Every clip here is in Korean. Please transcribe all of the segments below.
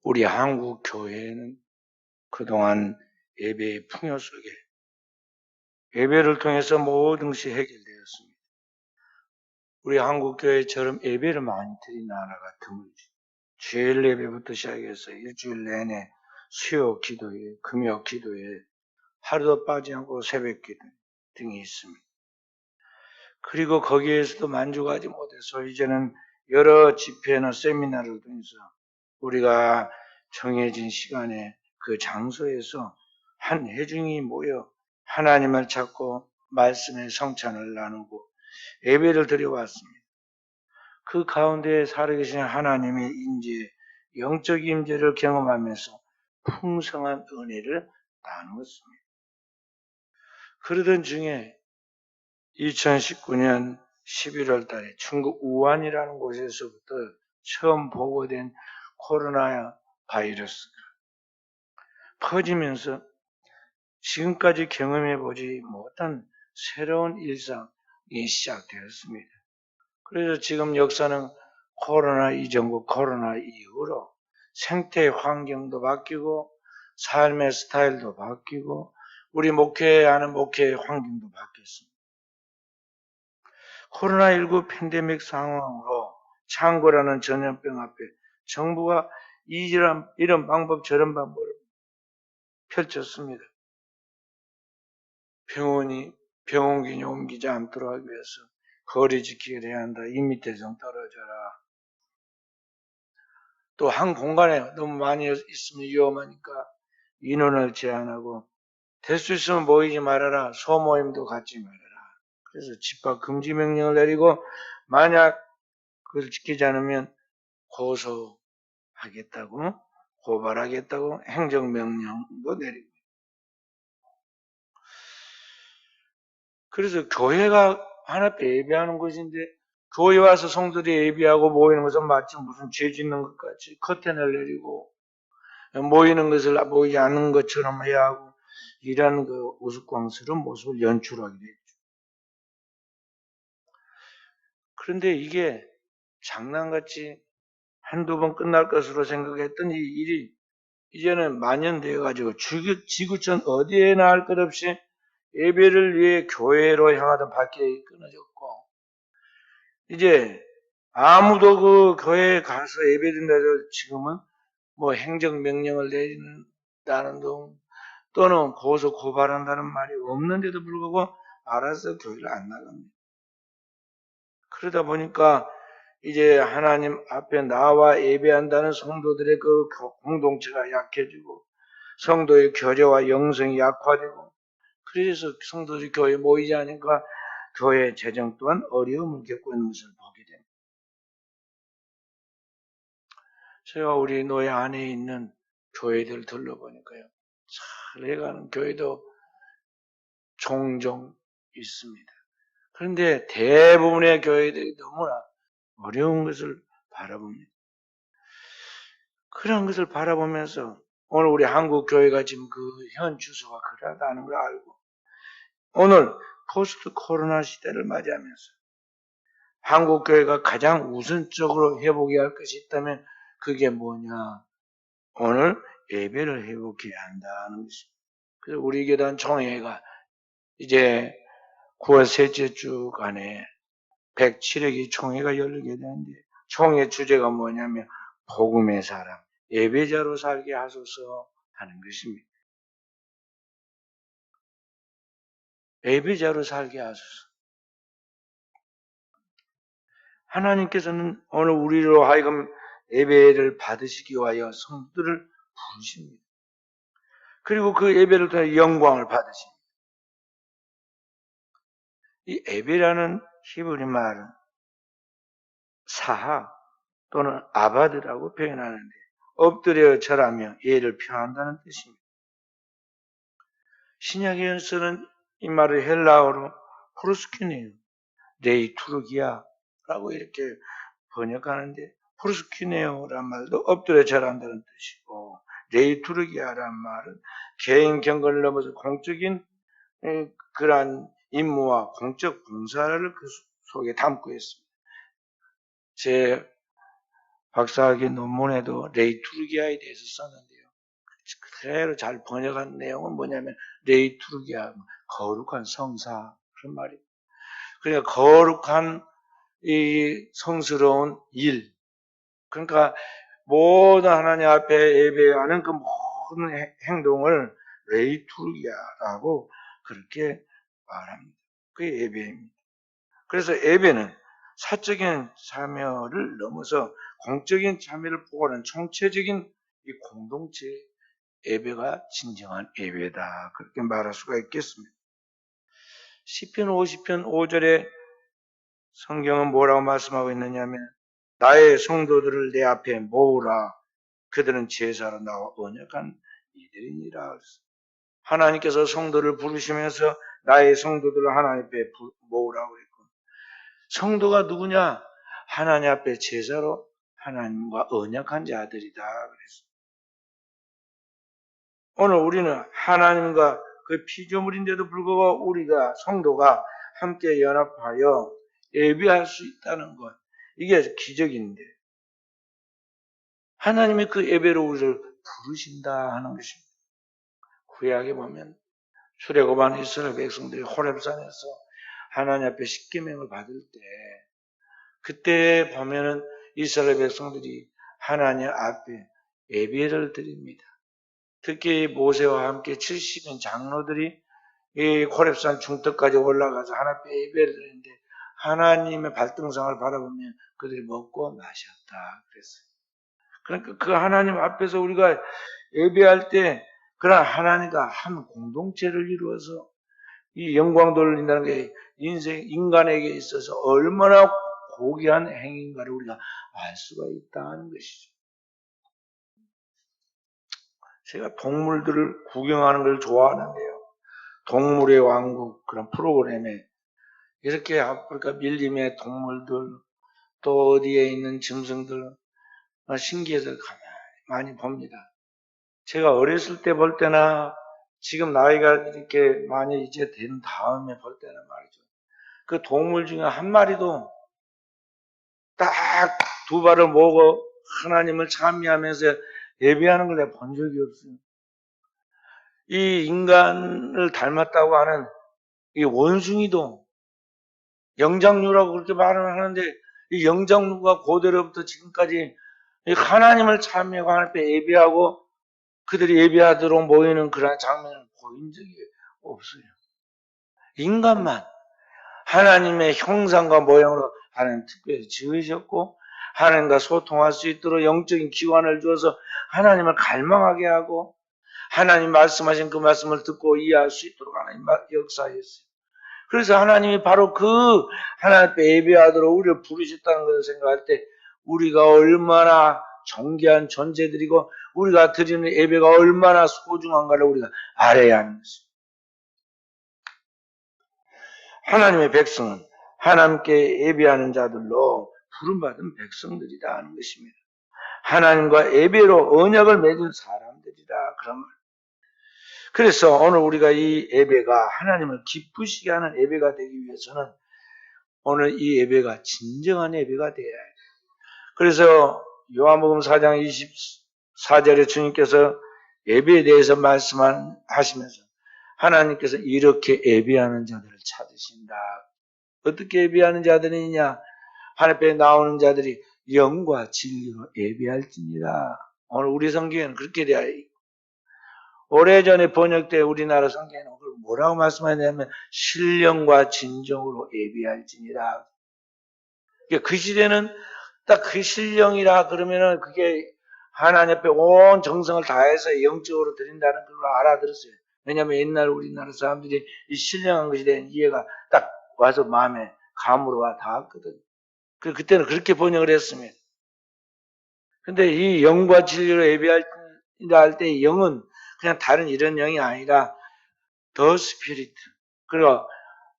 우리 한국 교회는 그동안 예배의 풍요 속에 예배를 통해서 모든 것이 해결되었습니다. 우리 한국 교회처럼 예배를 많이 드린 나라가 드물지. 주일 예배부터 시작해서 일주일 내내 수요 기도회, 금요 기도회, 하루도 빠지지 않고 새벽 기도 등이 있습니다. 그리고 거기에서도 만족하지 못해서 이제는 여러 집회나 세미나를 통해서 우리가 정해진 시간에 그 장소에서 한 회중이 모여 하나님을 찾고 말씀의 성찬을 나누고 예배를 드려왔습니다. 그 가운데 살아계신 하나님의 임재, 영적 임재를 경험하면서 풍성한 은혜를 나누었습니다. 그러던 중에 2019년 11월 달에 중국 우한이라는 곳에서부터 처음 보고된 코로나 바이러스가 퍼지면서 지금까지 경험해보지 못한 새로운 일상이 시작되었습니다. 그래서 지금 역사는 코로나 이전과 코로나 이후로 생태 환경도 바뀌고 삶의 스타일도 바뀌고 우리 목회하는 목회의 환경도 바뀌었습니다. 코로나19 팬데믹 상황으로 창고라는 전염병 앞에 정부가 이런 방법 저런 방법을 펼쳤습니다. 병원균이 옮기지 않도록 하기 위해서 거리 지키기를 해야 한다. 2m 좀 떨어져라. 또 한 공간에 너무 많이 있으면 위험하니까 인원을 제한하고 될 수 있으면 모이지 말아라. 소모임도 갖지 말아라. 그래서 집합 금지 명령을 내리고 만약 그걸 지키지 않으면 고소하겠다고 고발하겠다고 행정명령도 내리고 그래서 교회가 하나님께 예배하는 것인데 교회 와서 성도들이 예배하고 모이는 것은 마치 무슨 죄 짓는 것 같이 커튼을 내리고 모이는 것을 모이지 않는 것처럼 해야 하고 이런 그 우스꽝스러운 모습을 연출하게 됐죠. 그런데 이게 장난같이 한두 번 끝날 것으로 생각했던 이 일이 이제는 만연되어가지고 지구촌 어디에나 할 것 없이 예배를 위해 교회로 향하던 발길이 끊어졌고 이제 아무도 그 교회에 가서 예배드린다 해도 지금은 뭐 행정명령을 내린다는 등 또는 고소 고발한다는 말이 없는데도 불구하고 알아서 교회를 안 나갑니다. 그러다 보니까 이제 하나님 앞에 나와 예배한다는 성도들의 그 공동체가 약해지고 성도의 교제와 영성이 약화되고 그래서 성도들이 교회에 모이지 않으니까 교회 재정 또한 어려움을 겪고 있는 것을 보게 됩니다. 제가 우리 노예 안에 있는 교회들 둘러보니까요. 잘 해가는 교회도 종종 있습니다. 그런데 대부분의 교회들이 너무나 어려운 것을 바라봅니다. 그런 것을 바라보면서 오늘 우리 한국 교회가 지금 그 현 주소가 그러하다는 걸 알고 오늘 포스트 코로나 시대를 맞이하면서 한국 교회가 가장 우선적으로 회복해야 할 것이 있다면 그게 뭐냐? 오늘 예배를 회복해야 한다는 것입니다. 그래서 우리 교단 총회가 이제 9월 셋째 주간에 107회기 총회가 열리게 되는데 총회 주제가 뭐냐면 복음의 사람, 예배자로 살게 하소서 하는 것입니다. 예배자로 살게 하소서. 하나님께서는 오늘 우리로 하여금 예배를 받으시기 위하여 성도들을 부르십니다. 그리고 그 예배를 통해 영광을 받으십니다. 이 예배라는 히브리 말은 사하 또는 아바드라고 표현하는데 엎드려 절하며 예를 표한다는 뜻입니다. 신약에서는 이 말을 헬라어로 프로스큐네요, 레이투르기아라고 이렇게 번역하는데 프로스큐네오란 말도 엎드려 절한다는 뜻이고 레이투르기아란 말은 개인 경건을 넘어서 공적인 그러한 임무와 공적 봉사를 그 속에 담고 있습니다. 제 박사학위 논문에도 레이투르기아에 대해서 썼는데요. 그대로 잘 번역한 내용은 뭐냐면 레이투르기아, 거룩한 성사 그런 말이에요. 그러니까 거룩한 이 성스러운 일, 그러니까 모든 하나님 앞에 예배하는 그 모든 행동을 레이투르기아라고 그렇게 말합니다. 그게 예배입니다. 그래서 예배는 사적인 참여를 넘어서 공적인 참여를 포괄하는 총체적인 이 공동체 예배가 진정한 예배다. 그렇게 말할 수가 있겠습니다. 시편 50편 5절에 성경은 뭐라고 말씀하고 있느냐면 나의 성도들을 내 앞에 모으라. 그들은 제사로 나와 언약한 이들이니라. 하나님께서 성도를 부르시면서 나의 성도들을 하나님 앞에 모으라고 했고, 성도가 누구냐? 하나님 앞에 제사로 하나님과 언약한 자들이다 그랬어요. 오늘 우리는 하나님과 그 피조물인데도 불구하고 우리가 성도가 함께 연합하여 예배할 수 있다는 것, 이게 기적인데 하나님이 그 예배로 우리를 부르신다 하는 것입니다. 구약에 보면 출애굽한 이스라엘 백성들이 호렙산에서 하나님 앞에 십계명을 받을 때, 그때 보면은 이스라엘 백성들이 하나님 앞에 예배를 드립니다. 특히 모세와 함께 70인 장로들이 이 호렙산 중턱까지 올라가서 하나님 앞에 예배를 드리는데 하나님의 발등상을 바라보면 그들이 먹고 마셨다 그랬어요. 그러니까 그 하나님 앞에서 우리가 예배할 때 그런 하나님과 한 공동체를 이루어서 이 영광 돌린다는 게 인간에게 있어서 얼마나 고귀한 행위인가를 우리가 알 수가 있다는 것이죠. 제가 동물들을 구경하는 걸 좋아하는데요. 동물의 왕국 그런 프로그램에 이렇게 아프리카 밀림의 동물들 또 어디에 있는 짐승들 신기해서 가만히 많이 봅니다. 제가 어렸을 때 볼 때나 지금 나이가 이렇게 많이 이제 된 다음에 볼 때는 말이죠. 그 동물 중에 한 마리도 딱 두 발을 모으고 하나님을 찬미하면서 예배하는 걸 내가 본 적이 없어요. 이 인간을 닮았다고 하는 이 원숭이도 영장류라고 그렇게 말을 하는데 이 영장류가 고대로부터 지금까지 하나님을 찬미하고 하나님 앞에 예배하고 그들이 예배하도록 모이는 그런 장면을 보인 적이 없어요. 인간만 하나님의 형상과 모양으로 하나님 특별히 지으셨고 하나님과 소통할 수 있도록 영적인 기관을 주어서 하나님을 갈망하게 하고 하나님 말씀하신 그 말씀을 듣고 이해할 수 있도록 하나님 역사했어요. 그래서 하나님이 바로 그 하나님 앞에 예배하도록 우리를 부르셨다는 것을 생각할 때 우리가 얼마나 존귀한 존재들이고 우리가 드리는 예배가 얼마나 소중한가를 우리가 알아야 하는 것입니다. 하나님의 백성은 하나님께 예배하는 자들로 부름받은 백성들이다 하는 것입니다. 하나님과 예배로 언약을 맺은 사람들이라 그런 말. 그래서 오늘 우리가 이 예배가 하나님을 기쁘시게 하는 예배가 되기 위해서는 오늘 이 예배가 진정한 예배가 되어야 해요. 그래서 요한복음 4장 24절에 주님께서 예배에 대해서 말씀하시면서 하나님께서 이렇게 예배하는 자들을 찾으신다. 어떻게 예배하는 자들이냐? 하나님 앞에 나오는 자들이 영과 진리로 예배할지니라. 오늘 우리 성경에는 그렇게 되어 있고 오래전에 번역된 우리나라 성경에는 뭐라고 말씀하냐면 신령과 진정으로 예배할지니라. 그 시대는 딱 그 신령이라 그러면은 그게 하나님 앞에 온 정성을 다해서 영적으로 드린다는 걸 알아들었어요. 왜냐하면 옛날 우리나라 사람들이 이 신령한 것에 대한 이해가 딱 와서 마음에 감으로 와 닿았거든. 그때는 그렇게 번역을 했습니다. 근데 이 영과 진리로 예배할 때 영은 그냥 다른 이런 영이 아니라 더 스피리트, 그리고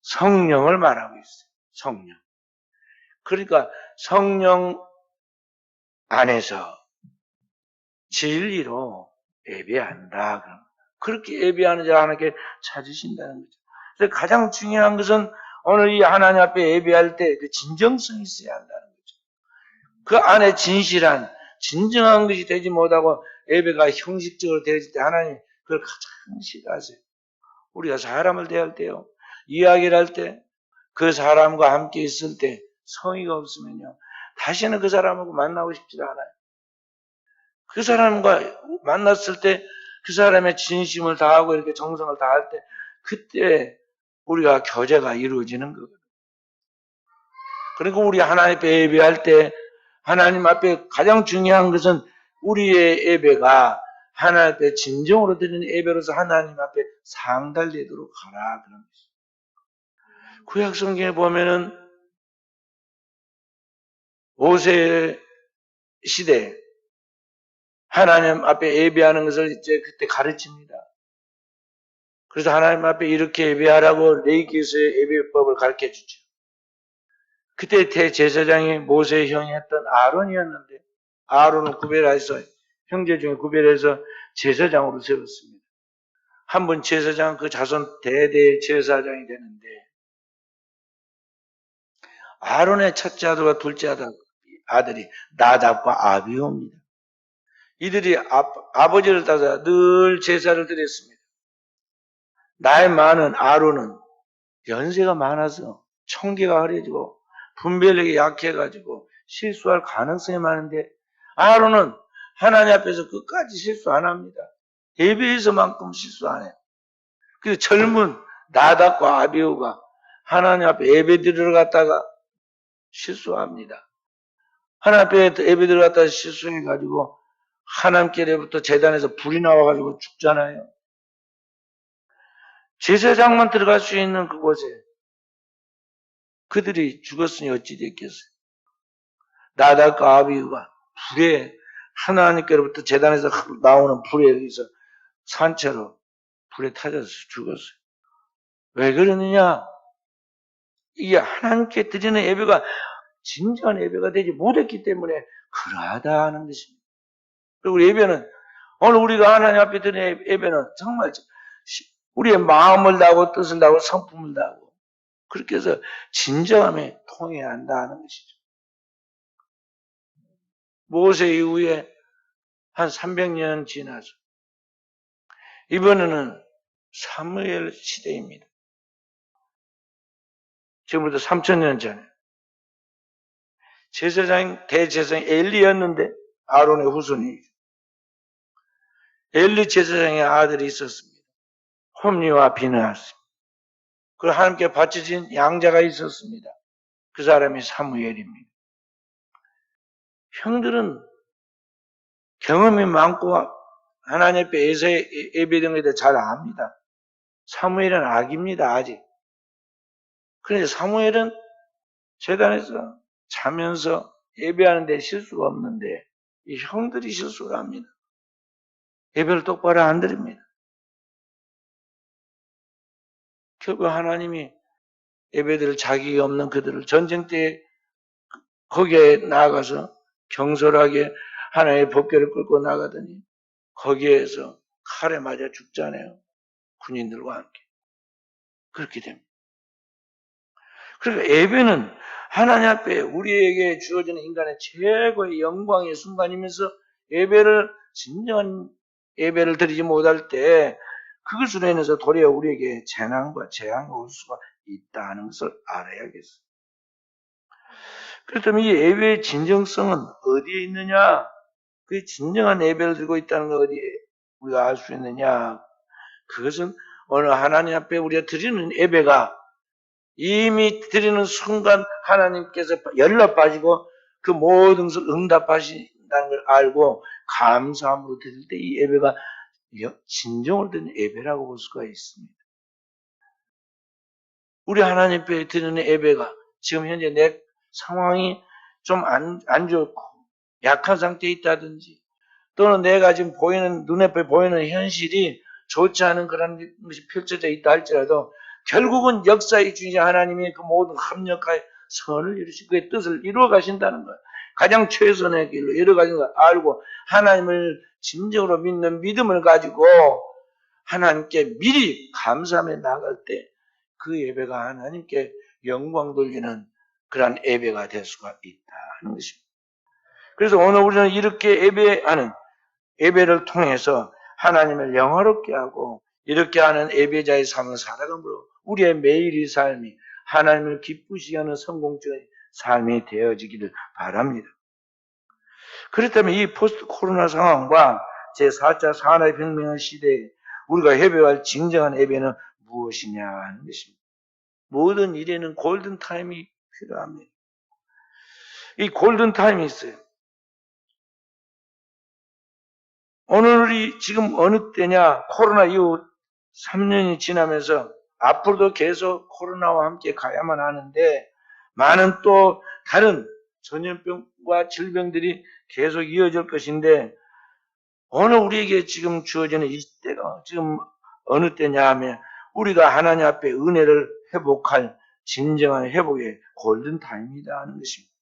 성령을 말하고 있어요. 성령. 그러니까 성령 안에서 진리로 예배한다. 그렇게 예배하는 자 하나님께 찾으신다는 거죠. 그래서 가장 중요한 것은 오늘 이 하나님 앞에 예배할 때 그 진정성이 있어야 한다는 거죠. 그 안에 진실한 진정한 것이 되지 못하고 예배가 형식적으로 되어질 때 하나님 그걸 가장 싫어하세요. 우리가 사람을 대할 때요, 이야기를 할 때, 그 사람과 함께 있을 때 성의가 없으면요, 다시는 그 사람하고 만나고 싶지 않아요. 그 사람과 만났을 때 그 사람의 진심을 다하고 이렇게 정성을 다할 때 그때 우리가 교제가 이루어지는 거거든요. 그리고 우리 하나님 앞에 예배할 때 하나님 앞에 가장 중요한 것은 우리의 예배가 하나님 앞에 진정으로 드리는 예배로서 하나님 앞에 상달되도록 하라 그런 것이죠. 구약 성경에 보면은 모세 시대 하나님 앞에 예배하는 것을 이제 그때 가르칩니다. 그래서 하나님 앞에 이렇게 예배하라고 레위기에서의 예배법을 가르쳐 주죠. 그때 대제사장이 모세의 형이 했던 아론이었는데 아론을 구별해서 형제 중에 구별해서 제사장으로 세웠습니다. 한 번 제사장 그 자손 대대 제사장이 되는데 아론의 첫째 아들과 둘째 아들이 나답과 아비후입니다. 이들이 아버지를 따라 늘 제사를 드렸습니다. 나이 많은 아론은 연세가 많아서 청기가 흐려지고 분별력이 약해가지고 실수할 가능성이 많은데 아론은 하나님 앞에서 끝까지 실수 안 합니다. 예배에서만큼 실수 안 해요. 그래서 젊은 나답과 아비후가 하나님 앞에 예배 드리러 갔다가 실수합니다. 하나님 앞에 예배 드리러 갔다가 실수해가지고 하나님께로부터 제단에서 불이 나와가지고 죽잖아요. 제사장만 들어갈 수 있는 그곳에 그들이 죽었으니 어찌 됐겠어요. 나답과 아비후가 불에 하나님께로부터 제단에서 나오는 불에 의해서 산채로 불에 타져서 죽었어요. 왜 그러느냐? 이게 하나님께 드리는 예배가 진정한 예배가 되지 못했기 때문에 그러하다 하는 것입니다. 그리고 예배는 오늘 우리가 하나님 앞에 드리는 예배는 정말 우리의 마음을 다하고 뜻을 다하고 성품을 다하고 그렇게 해서 진정함에 통해야 한다는 것이죠. 모세 이후에 한 300년 지나서 이번에는 사무엘 시대입니다. 지금부터 3000년 전에 대제사장 엘리였는데 아론의 후손이 엘리 제사장의 아들이 있었습니다. 홈리와 비느하스. 그리고 하나님께 바쳐진 양자가 있었습니다. 그 사람이 사무엘입니다. 형들은 경험이 많고 하나님 앞에 예배드리는 것에 잘 압니다. 사무엘은 악입니다. 아직. 그런데 사무엘은 제단에서 자면서 예배하는 데 실수가 없는데 이 형들이 실수를 합니다. 예배를 똑바로 안 드립니다. 결국 하나님이 예배드릴 자격이 없는 그들을 전쟁 때 거기에 나아가서 경솔하게 하나님의 법궤를 끌고 나가더니 거기에서 칼에 맞아 죽잖아요. 군인들과 함께. 그렇게 됩니다. 그러니까 예배는 하나님 앞에 우리에게 주어지는 인간의 최고의 영광의 순간이면서 예배를 진정한 예배를 드리지 못할 때 그것으로 인해서 도리어 우리에게 재난과 재앙이 올 수가 있다는 것을 알아야겠어요. 그렇다면 이 예배의 진정성은 어디에 있느냐? 그 진정한 예배를 드리고 있다는 걸 어디에 우리가 알 수 있느냐? 그것은 오늘 하나님 앞에 우리가 드리는 예배가 이미 드리는 순간 하나님께서 열러 빠지고 그 모든 것을 응답하신다는 걸 알고 감사함으로 드릴 때 이 예배가 진정으로 드리는 예배라고 볼 수가 있습니다. 우리 하나님 앞에 드리는 예배가 지금 현재 내 상황이 좀 안 좋고 약한 상태에 있다든지 또는 내가 지금 눈에 보이는 현실이 좋지 않은 그런 것이 펼쳐져 있다 할지라도 결국은 역사의 주인자 하나님이 그 모든 합력하여 선을 이루시고 그의 뜻을 이루어 가신다는 거예요. 가장 최선의 길로 이루어 가신 걸 알고 하나님을 진정으로 믿는 믿음을 가지고 하나님께 미리 감사하며 나갈 때 그 예배가 하나님께 영광 돌리는 그러한 예배가 될 수가 있다는 것입니다. 그래서 오늘 우리는 이렇게 예배를 통해서 하나님을 영화롭게 하고 이렇게 하는 예배자의 삶을 살아감으로 우리의 매일의 삶이 하나님을 기쁘시게 하는 성공적인 삶이 되어지기를 바랍니다. 그렇다면 이 포스트 코로나 상황과 제4차 산업혁명 시대에 우리가 예배할 진정한 예배는 무엇이냐 하는 것입니다. 모든 일에는 골든타임이 필요합니다. 이 골든타임이 있어요. 오늘이 지금 어느 때냐? 코로나 이후 3년이 지나면서 앞으로도 계속 코로나와 함께 가야만 하는데 많은 또 다른 전염병과 질병들이 계속 이어질 것인데 오늘 우리에게 지금 주어지는 이 때가 지금 어느 때냐 하면 우리가 하나님 앞에 은혜를 회복할 진정한 회복의 골든타임이다 하는 것입니다.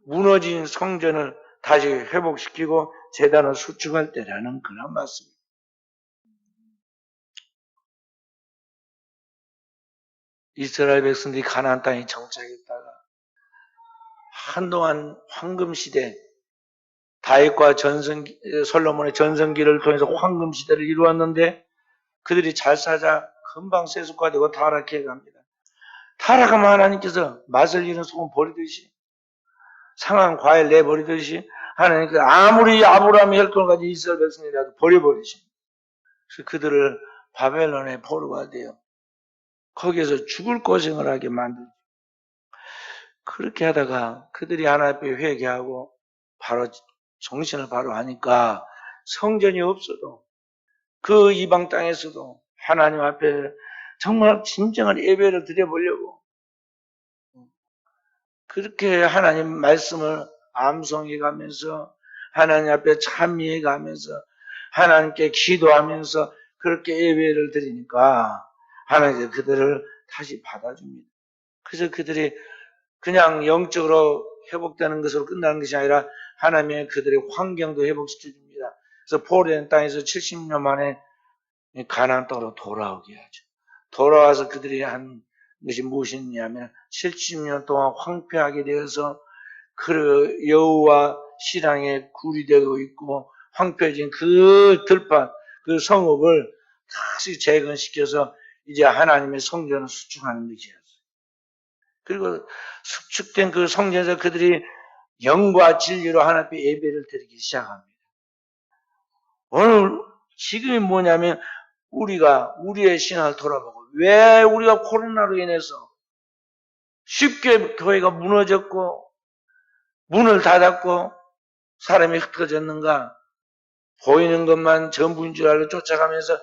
무너진 성전을 다시 회복시키고 제단을 수축할 때라는 그런 말씀입니다. 이스라엘 백성들이 가나안 땅에 정착했다가 한동안 황금시대 다윗과 솔로몬의 전성기를 통해서 황금시대를 이루었는데 그들이 잘 살자 금방 세속화되고 타락해 갑니다. 타락하면 하나님께서 맛을 잃은 소금 버리듯이 상한 과일 내버리듯이 하나님께서 아무리 아브라함의 혈통을 가진 이스라엘 백성이라도 버려버리십니다. 그래서 그들을 바벨론의 포로가 되어 거기에서 죽을 고생을 하게 만들죠. 그렇게 하다가 그들이 하나님 앞에 회개하고 바로 정신을 바로 하니까 성전이 없어도 그 이방 땅에서도 하나님 앞에 정말 진정한 예배를 드려보려고 그렇게 하나님 말씀을 암송해 가면서 하나님 앞에 찬미해 가면서 하나님께 기도하면서 그렇게 예배를 드리니까 하나님께서 그들을 다시 받아줍니다. 그래서 그들이 그냥 영적으로 회복되는 것으로 끝나는 것이 아니라 하나님의 그들의 환경도 회복시켜줍니다. 그래서 포로된 땅에서 70년 만에 가나안 땅으로 돌아오게 하죠. 돌아와서 그들이 한 것이 무엇이냐면 70년 동안 황폐하게 되어서 그 여호와 신앙에 굴이 되고 있고 황폐해진 그 들판, 그 성읍을 다시 재건시켜서 이제 하나님의 성전을 수축하는 것이었어요. 그리고 수축된 그 성전에서 그들이 영과 진리로 하나님 앞에 예배를 드리기 시작합니다. 오늘 지금이 뭐냐면 우리가 우리의 신앙을 돌아보고 왜 우리가 코로나로 인해서 쉽게 교회가 무너졌고 문을 닫았고 사람이 흩어졌는가 보이는 것만 전부인 줄 알고 쫓아가면서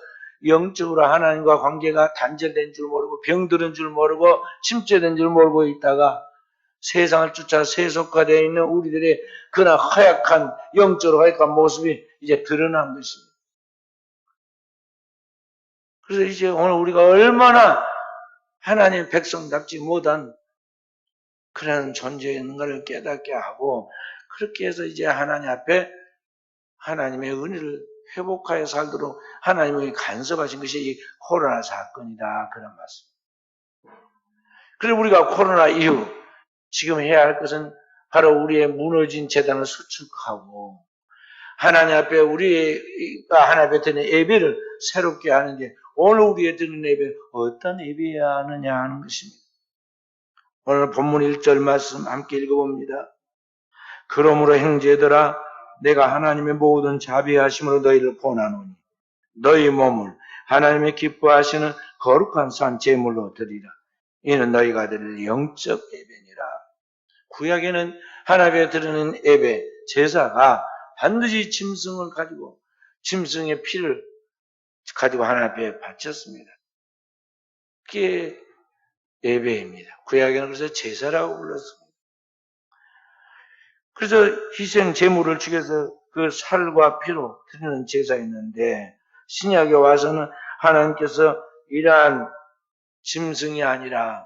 영적으로 하나님과 관계가 단절된 줄 모르고 병들은 줄 모르고 침체된 줄 모르고 있다가 세상을 쫓아 세속화되어 있는 우리들의 그나 허약한 영적으로 허약한 모습이 이제 드러난 것입니다. 그래서 이제 오늘 우리가 얼마나 하나님 백성답지 못한 그런 존재인가를 깨닫게 하고 그렇게 해서 이제 하나님 앞에 하나님의 은혜를 회복하여 살도록 하나님이 간섭하신 것이 이 코로나 사건이다. 그런 말씀. 그리고 우리가 코로나 이후 지금 해야 할 것은 바로 우리의 무너진 재단을 수축하고 하나님 앞에 우리가 하나님 앞에 드리는 예배를 새롭게 하는데 오늘 우리의 드리는 예배는 어떤 예배여야 하느냐 하는 것입니다. 오늘 본문 1절 말씀 함께 읽어봅니다. 그러므로 형제들아 내가 하나님의 모든 자비하심으로 너희를 권하노니 너희 몸을 하나님의 기뻐하시는 거룩한 산 제물로 드리라. 이는 너희가 드릴 영적 예배니라. 구약에는 하나님께 드리는 예배, 제사가 반드시 짐승을 가지고 짐승의 피를 가지고 하나님 앞에 바쳤습니다. 그게 예배입니다. 구약에는 그래서 제사라고 불렀습니다. 그래서 희생 제물을 죽여서 그 살과 피로 드리는 제사였는데 신약에 와서는 하나님께서 이러한 짐승이 아니라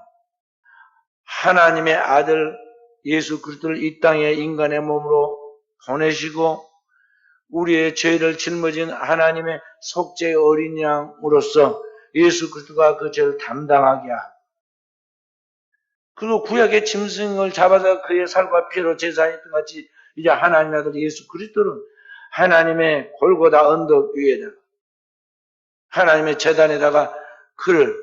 하나님의 아들 예수 그리스도를 이 땅에 인간의 몸으로 보내시고 우리의 죄를 짊어진 하나님의 속죄의 어린 양으로서 예수 그리스도가 그 죄를 담당하게 하고 그리고 구약의 짐승을 잡아서 그의 살과 피로 제사했던 같이 이제 하나님의 아들 예수 그리스도는 하나님의 골고다 언덕 위에다가 하나님의 제단에다가 그를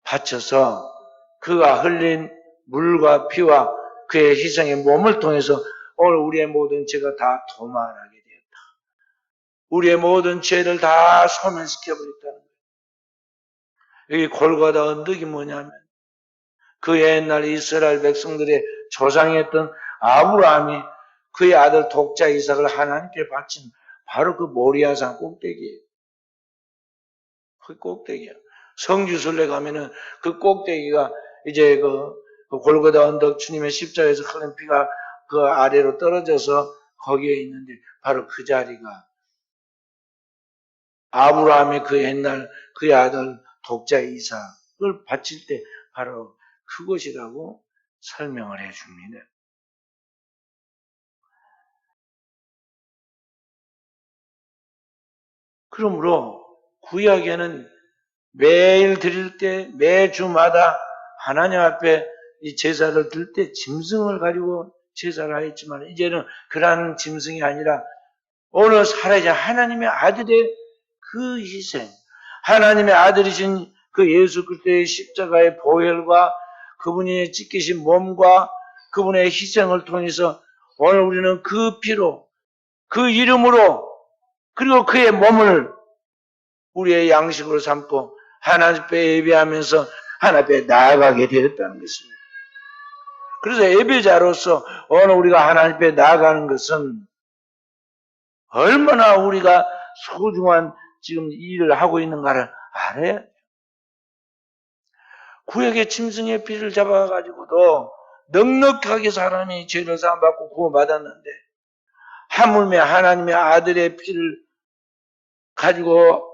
바쳐서 그가 흘린 물과 피와 그의 희생의 몸을 통해서 오늘 우리의 모든 죄가 다 도말하게 되었다. 우리의 모든 죄를 다 소멸시켜버렸다는 거예요. 여기 골고다 언덕이 뭐냐면 그 옛날 이스라엘 백성들의 조상이었던 아브라함이 그의 아들 독자 이삭을 하나님께 바친 바로 그 모리아산 꼭대기예요. 그 꼭대기야. 성지순례 가면은 그 꼭대기가 이제 그 골고다 언덕 주님의 십자가에서 흘린 피가 그 아래로 떨어져서 거기에 있는데 바로 그 자리가 아브라함의 그 옛날 그의 아들 독자 이삭을 바칠 때 바로 그것이라고 설명을 해줍니다. 그러므로 구약에는 매일 드릴 때 매주마다 하나님 앞에 이 제사를 드릴 때 짐승을 가지고 제사를 하였지만 이제는 그러한 짐승이 아니라 오늘 살아있는 하나님의 아들의 그 희생, 하나님의 아들이신 그 예수 그리스도의 십자가의 보혈과 그분이 찢기신 몸과 그분의 희생을 통해서 오늘 우리는 그 피로, 그 이름으로 그리고 그의 몸을 우리의 양식으로 삼고 하나님 앞에 예배하면서 하나님 앞에 나아가게 되었다는 것입니다. 그래서 예배자로서 오늘 우리가 하나님 앞에 나아가는 것은 얼마나 우리가 소중한 지금 일을 하고 있는가를 알아야 돼요. 구약의 짐승의 피를 잡아가지고도 넉넉하게 사람이 죄를 사함받고 구원받았는데 하물며 하나님의 아들의 피를 가지고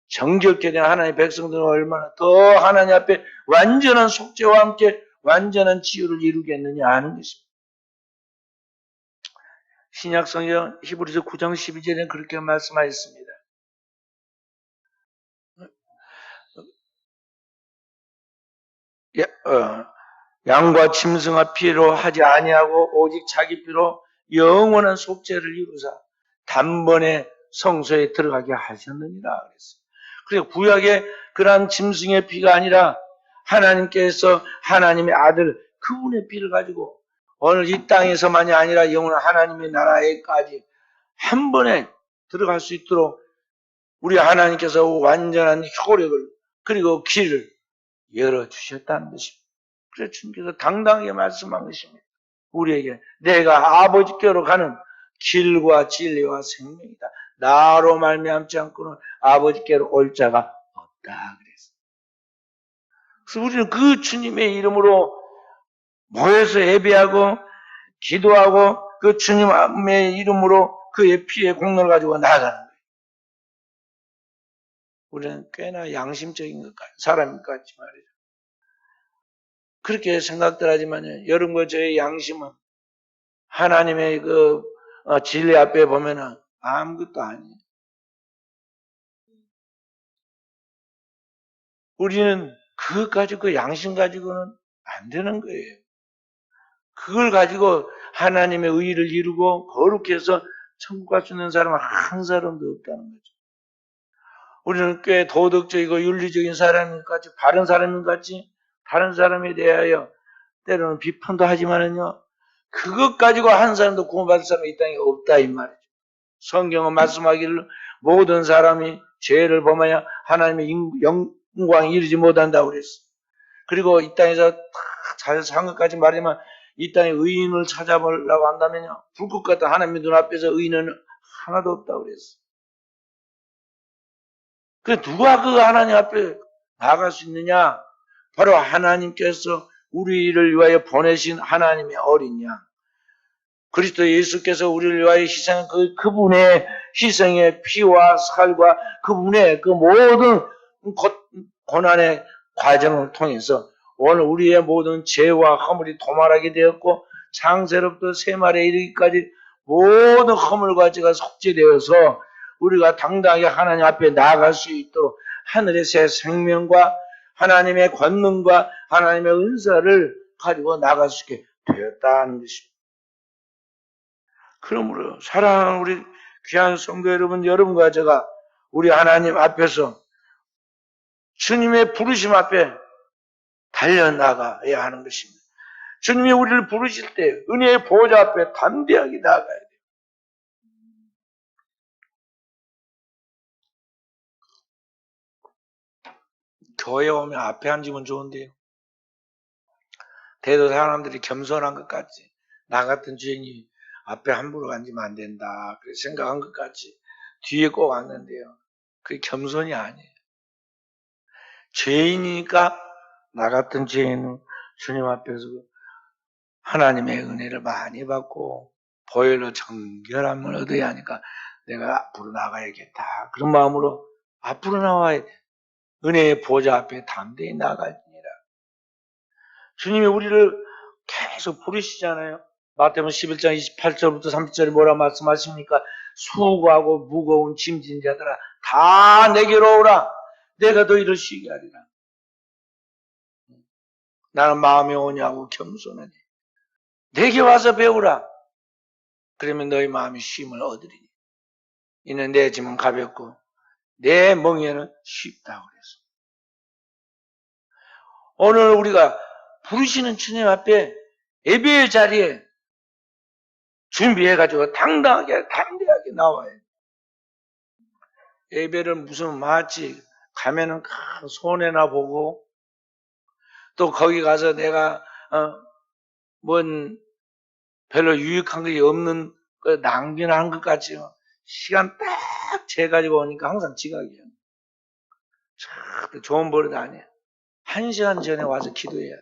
정결케 된 하나님의 백성들은 얼마나 더 하나님 앞에 완전한 속죄와 함께 완전한 치유를 이루겠느냐 하는 것입니다. 신약성경 히브리서 9장 12절에 그렇게 말씀하였습니다. 양과 짐승의 피로 하지 아니하고 오직 자기 피로 영원한 속죄를 이루사 단번에 성소에 들어가게 하셨느니라 그랬어요. 그래서 구약의 그러한 짐승의 피가 아니라 하나님께서 하나님의 아들 그분의 피를 가지고 오늘 이 땅에서만이 아니라 영원한 하나님의 나라에까지 한 번에 들어갈 수 있도록 우리 하나님께서 완전한 효력을 그리고 길을 열어주셨다는 것입니다. 그래서 주님께서 당당하게 말씀한 것입니다. 우리에게 내가 아버지께로 가는 길과 진리와 생명이다. 나로 말미암지 않고는 아버지께로 올 자가 없다 그랬어요. 그래서 우리는 그 주님의 이름으로 모여서 예배하고 기도하고 그 주님의 이름으로 그의 피의 공로를 가지고 나아가는 거예요. 우리는 꽤나 양심적인 것 같아요. 사람인 것 같지 말이죠. 그렇게 생각들 하지만요. 여러분과 저의 양심은 하나님의 그 진리 앞에 보면은 아무것도 아니에요. 우리는 그것 가지고 그 양심 가지고는 안 되는 거예요. 그걸 가지고 하나님의 의의를 이루고 거룩해서 천국 갈 수 있는 사람은 한 사람도 없다는 거죠. 우리는 꽤 도덕적이고 윤리적인 사람인 것 같이 바른 사람인 것 같이 다른 사람에 대하여 때로는 비판도 하지만은요. 그것 가지고 한 사람도 구원받을 사람이 이 땅에 없다 이 말이죠. 성경은 말씀하기를 모든 사람이 죄를 범하여 하나님의 영광에 이르지 못한다고 그랬어. 그리고 이 땅에서 잘 산 것까지 말하지만 이 땅에 의인을 찾아보려고 한다면요. 불꽃 같은 하나님의 눈앞에서 의인은 하나도 없다고 그랬어. 그 누가 그 하나님 앞에 나아갈 수 있느냐? 바로 하나님께서 우리를 위하여 보내신 하나님의 어린 양. 그리스도 예수께서 우리를 위하여 희생한 그분의 희생의 피와 살과 그분의 그 모든 고난의 과정을 통해서 오늘 우리의 모든 죄와 허물이 도말하게 되었고 창세로부터 세말에 이르기까지 모든 허물과 죄가 속죄되어서 우리가 당당하게 하나님 앞에 나아갈 수 있도록 하늘의 새 생명과 하나님의 권능과 하나님의 은사를 가지고 나아갈 수 있게 되었다는 것입니다. 그러므로 사랑하는 우리 귀한 성도 여러분, 여러분과 제가 우리 하나님 앞에서 주님의 부르심 앞에 달려나가야 하는 것입니다. 주님이 우리를 부르실 때 은혜의 보좌 앞에 담대하게 나아가야 돼요. 교회 오면 앞에 앉으면 좋은데요. 대도 사람들이 겸손한 것 같지. 나 같은 죄인이 앞에 함부로 앉으면 안 된다. 그렇게 생각한 것 같지. 뒤에 꼭 앉는데요. 그게 겸손이 아니에요. 죄인이니까 나 같은 죄인은 주님 앞에서 하나님의 은혜를 많이 받고 보혈로 정결함을 얻어야 하니까 내가 앞으로 나가야겠다. 그런 마음으로 앞으로 나와야 은혜의 보좌 앞에 담대히 나갈지니라. 주님이 우리를 계속 부르시잖아요. 마태복음 11장 28절부터 30절에 뭐라 말씀하십니까? 수고하고 무거운 짐진 자들아 다 내게로 오라. 내가 너희를 쉬게 하리라. 나는 마음이 오냐고 겸손하니 내게 와서 배우라. 그러면 너희 마음이 쉼을 얻으리니. 이는 내 짐은 가볍고 내 멍에는 쉽다고 그랬어. 오늘 우리가 부르시는 주님 앞에 예배의 자리에 준비해가지고 당당하게 담대하게 나와요. 예배를 무슨 마치 가면은 큰 손해나 보고 또 거기 가서 내가 뭔 별로 유익한 것이 없는 낭비나 한 것 같지요. 시간 딱 재가지고 오니까 항상 지각이에요. 좋은 버릇 아니에요. 1시간 전에 와서 기도해야 돼.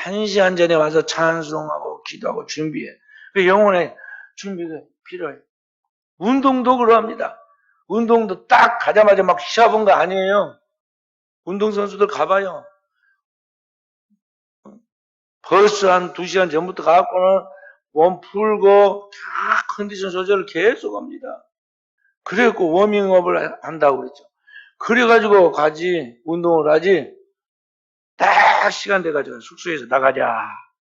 1시간 전에 와서 찬송하고 기도하고 준비해. 그 영혼의 준비가 필요해. 운동도 그러합니다. 운동도 딱 가자마자 막 시합한 거 아니에요. 운동선수들 가봐요. 벌써 한 2시간 전부터 가갖고는 몸 풀고 다 컨디션 조절을 계속 합니다. 그래갖고 워밍업을 한다고 그랬죠. 그래가지고 가지, 운동을 하지, 딱 시간 돼가지고 숙소에서 나가자.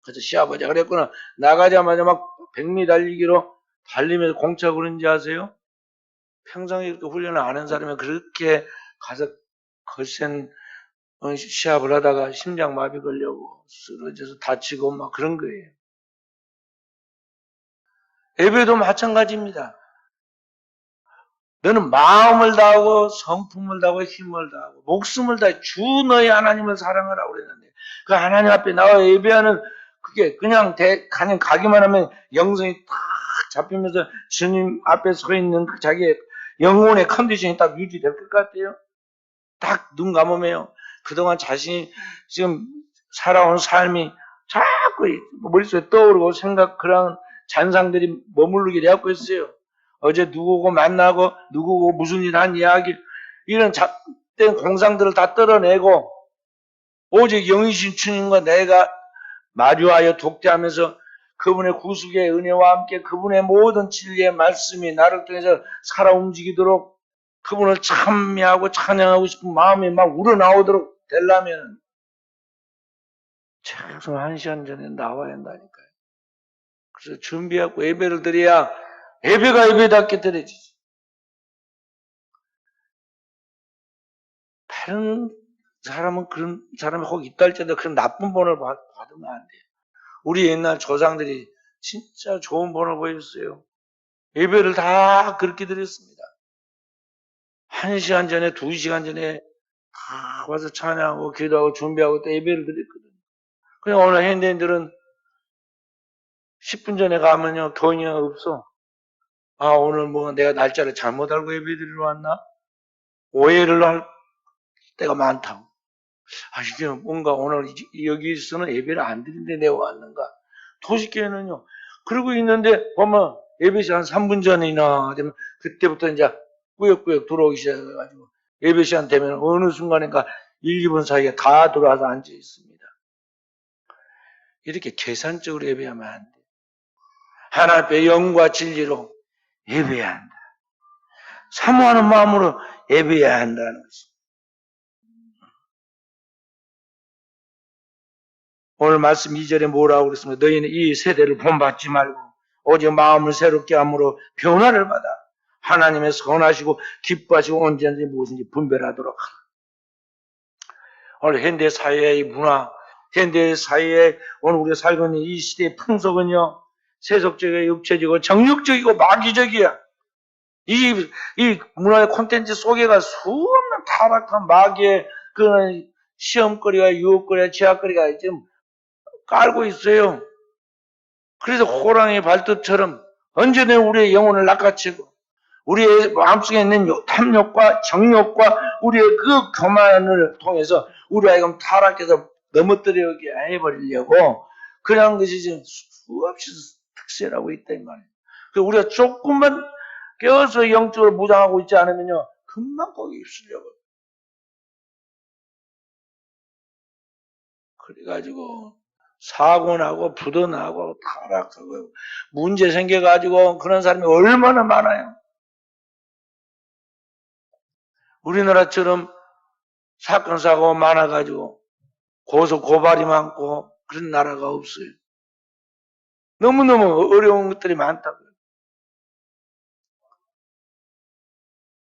그래서 시합하자. 그랬구나. 나가자마자 막 100m 달리기로 달리면서 공차 그런지 아세요? 평상에 이렇게 훈련을 안 한 사람이 그렇게 가서 거센 시합을 하다가 심장마비 걸려고 쓰러져서 다치고 막 그런 거예요. 예배도 마찬가지입니다. 너는 마음을 다하고 성품을 다하고 힘을 다하고 목숨을 다해 주 너의 하나님을 사랑하라고 그랬는데 그 하나님 앞에 나와 예배하는 그게 그냥 그냥 가기만 하면 영성이 딱 잡히면서 주님 앞에 서 있는 그 자기의 영혼의 컨디션이 딱 유지될 것 같아요. 딱 눈 감으면 그동안 자신이 지금 살아온 삶이 자꾸 머릿속에 떠오르고 그런 잔상들이 머무르게 되고 있어요. 어제 누구고 만나고 누구고 무슨 일 한 이야기 이런 잡된 공상들을 다 떨어내고 오직 영이신 주님과 내가 마주하여 독대하면서 그분의 구속의 은혜와 함께 그분의 모든 진리의 말씀이 나를 통해서 살아 움직이도록 그분을 찬미하고 찬양하고 싶은 마음이 막 우러나오도록 되려면 최소 1시간 전에 나와야 한다니까요. 그래서 준비하고 예배를 드려야 예배가 예배답게 드려지지. 다른 사람은 그런 사람이 혹 있다 할지라도 그런 나쁜 본을 받으면 안 돼요. 우리 옛날 조상들이 진짜 좋은 본을 보였어요. 예배를 다 그렇게 드렸습니다. 1시간 전에 2시간 전에 다 와서 찬양하고 기도하고 준비하고 또 예배를 드렸거든요. 그냥 오늘 현대인들은 10분 전에 가면요 교인이 없어. 아 오늘 뭐 내가 날짜를 잘못 알고 예배 드리러 왔나? 오해를 할 때가 많다고. 아 이게 뭔가 오늘 여기서는 예배를 안 드린데 내가 왔는가? 도시교회는요. 그러고 있는데 보면 예배 시간 3분 전이나 되면 그때부터 이제 꾸역꾸역 들어오기 시작해가지고 예배 시간 되면 어느 순간인가 1, 2분 사이에 다 들어와서 앉아 있습니다. 이렇게 계산적으로 예배하면 안 돼. 하나님 앞에 영과 진리로 예배해야 한다. 사모하는 마음으로 예배해야 한다는 것입니다. 오늘 말씀 2절에 뭐라고 그랬습니까? 너희는 이 세대를 본받지 말고 오직 마음을 새롭게 함으로 변화를 받아 하나님의 선하시고 기뻐하시고 언제든지 무엇인지 분별하도록 하라. 오늘 현대 사회의 문화, 현대 사회에 오늘 우리가 살고 있는 이 시대의 풍속은요, 세속적이고 육체적이고 정욕적이고 마귀적이야. 이 문화의 콘텐츠 속에가 수없는 타락한 마귀의 그 시험거리와 유혹거리와 제약거리가 지금 깔고 있어요. 그래서 호랑이 발톱처럼 언제든 우리의 영혼을 낚아채고 우리의 마음속에 있는 탐욕과 정욕과 우리의 그 교만을 통해서 우리 하여금 타락해서 넘어뜨리게 해버리려고 그런 것이 지금 수없이 특세라고 있다 이 말이에요. 우리가 조금만 깨어서 영적으로 무장하고 있지 않으면요 금방 거기 입술려고. 그래가지고 사고 나고 부도 나고 타락하고 문제 생겨가지고 그런 사람이 얼마나 많아요. 우리나라처럼 사건 사고가 많아가지고 고소 고발이 많고 그런 나라가 없어요. 너무너무 어려운 것들이 많다고요.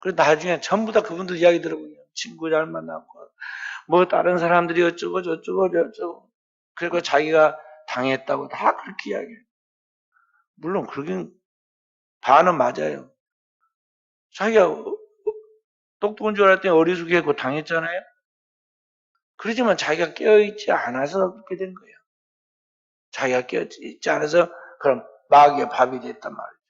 그래서 나중에 전부 다 그분들 이야기 들어보면 친구 잘 만났고 뭐 다른 사람들이 어쩌고 저쩌고 저쩌고 그리고 자기가 당했다고 다 그렇게 이야기해요. 물론 그러긴 반은 맞아요. 자기가 똑똑한 줄 알았더니 어리숙해고 당했잖아요. 그렇지만 자기가 깨어있지 않아서 그렇게 된 거예요. 자기가 깨어있지 않아서 그럼 마귀의 밥이 됐단 말이에요.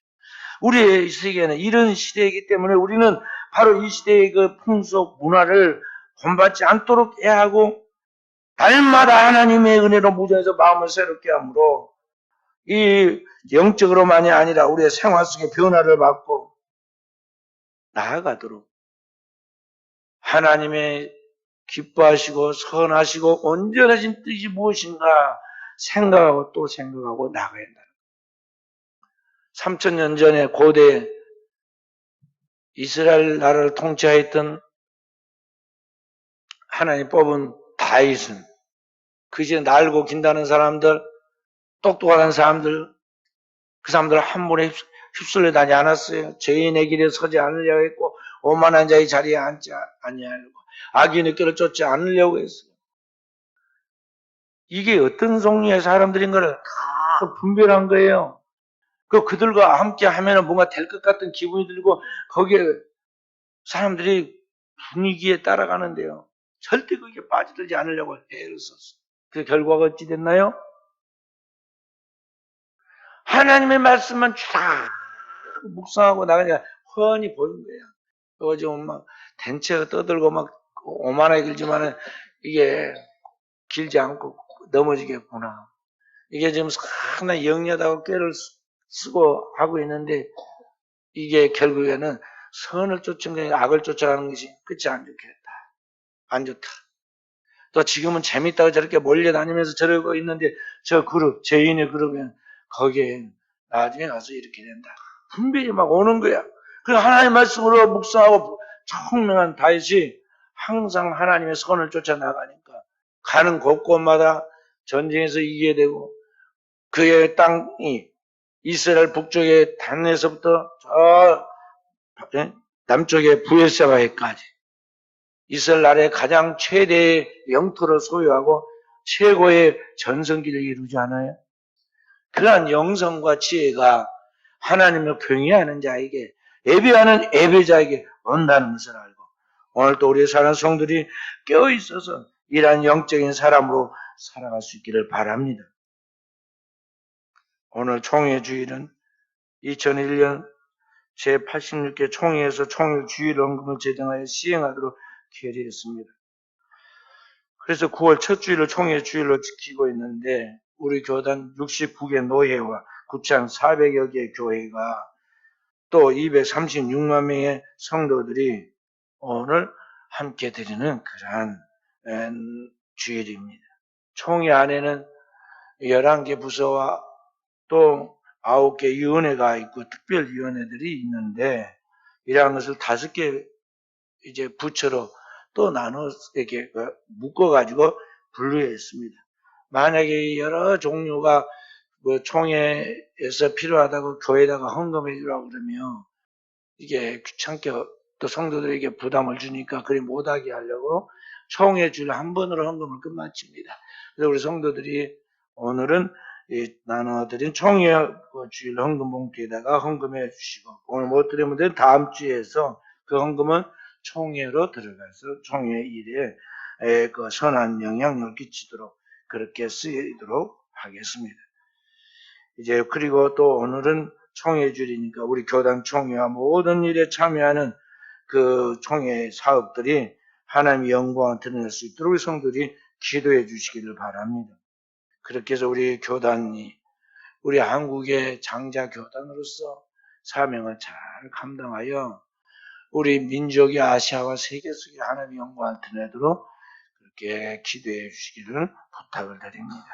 우리의 세계는 이런 시대이기 때문에 우리는 바로 이 시대의 그 풍속 문화를 본받지 않도록 해야 하고 날마다 하나님의 은혜로 무장해서 마음을 새롭게 함으로 이 영적으로만이 아니라 우리의 생활 속의 변화를 받고 나아가도록 하나님의 기뻐하시고 선하시고 온전하신 뜻이 무엇인가 생각하고 또 생각하고 나가야 한다. 3000년 전에 고대 이스라엘 나라를 통치하였던 하나님 뽑은 다윗은 그제 날고 긴다는 사람들, 똑똑한 사람들, 그 사람들 한 번에 휩쓸려 다니지 않았어요. 죄인의 길에 서지 않으려고 했고 오만한 자의 자리에 앉지 아니하려고 악인의 길을 쫓지 않으려고 했어요. 이게 어떤 종류의 사람들인가를 다 분별한 거예요. 그들과 함께 하면 뭔가 될 것 같은 기분이 들고 거기에 사람들이 분위기에 따라가는데요. 절대 거기에 빠져들지 않으려고 애를 썼어요. 그 결과가 어찌 됐나요? 하나님의 말씀만 쫙 묵상하고 나가니까 훤히 보이는 거예요. 그거 지금 막 den체가 떠들고 막 오만하게 길지만은 이게 길지 않고 넘어지겠구나. 이게 지금 상당히 영리하다고 꾀를 쓰고 하고 있는데 이게 결국에는 선을 쫓은 게 악을 쫓아가는 것이 끝이 안 좋겠다. 안 좋다. 또 지금은 재밌다고 저렇게 몰려다니면서 저러고 있는데 저 그룹, 죄인의 그룹은 거기에 나중에 가서 이렇게 된다. 분별이 막 오는 거야. 그 하나님의 말씀으로 묵상하고 청명한 다윗이 항상 하나님의 선을 쫓아 나가니까 가는 곳곳마다 전쟁에서 이기게 되고 그의 땅이 이스라엘 북쪽의 단에서부터 저 남쪽의 부에세바에까지 이스라엘 나라의 가장 최대의 영토를 소유하고 최고의 전성기를 이루지 않아요? 그러한 영성과 지혜가 하나님을 경외하는 자에게 예배하는 예배자에게 온다는 것을 알고 오늘 또 우리의 사랑하는 성들이 깨어있어서 이러한 영적인 사람으로 살아갈 수 있기를 바랍니다. 오늘 총회주일은 2001년 제86회 총회에서 총회주일헌금을 제정하여 시행하도록 결의했습니다. 그래서 9월 첫 주일을 총회주일로 지키고 있는데 우리 교단 69개 노회와 구창 400여 개 교회가 또 236만 명의 성도들이 오늘 함께 드리는 그러한 주일입니다. 총회 안에는 11개 부서와 또 9개 위원회가 있고 특별위원회들이 있는데 이러한 것을 5개 이제 부처로 또 나눠 이렇게 묶어가지고 분류했습니다. 만약에 여러 종류가 뭐 총회에서 필요하다고 교회에다가 헌금해 주라고 그러면 이게 귀찮게 또 성도들에게 부담을 주니까 그리 못하게 하려고 총회 줄 한 번으로 헌금을 끝마칩니다. 그래서 우리 성도들이 오늘은 나눠드린 총회 주일 헌금 봉투에다가 헌금해 주시고, 오늘 못 드리면 된 다음 주에서 그 헌금은 총회로 들어가서 총회 일에 그 선한 영향력을 끼치도록 그렇게 쓰이도록 하겠습니다. 이제 그리고 또 오늘은 총회 주일이니까 우리 교단 총회와 모든 일에 참여하는 그 총회 사업들이 하나님의 영광을 드러낼 수 있도록 우리 성도들이 기도해 주시기를 바랍니다. 그렇게 해서 우리 교단이 우리 한국의 장자 교단으로서 사명을 잘 감당하여 우리 민족이 아시아와 세계 속에 하나님의 영광을 드러내도록 그렇게 기도해 주시기를 부탁을 드립니다.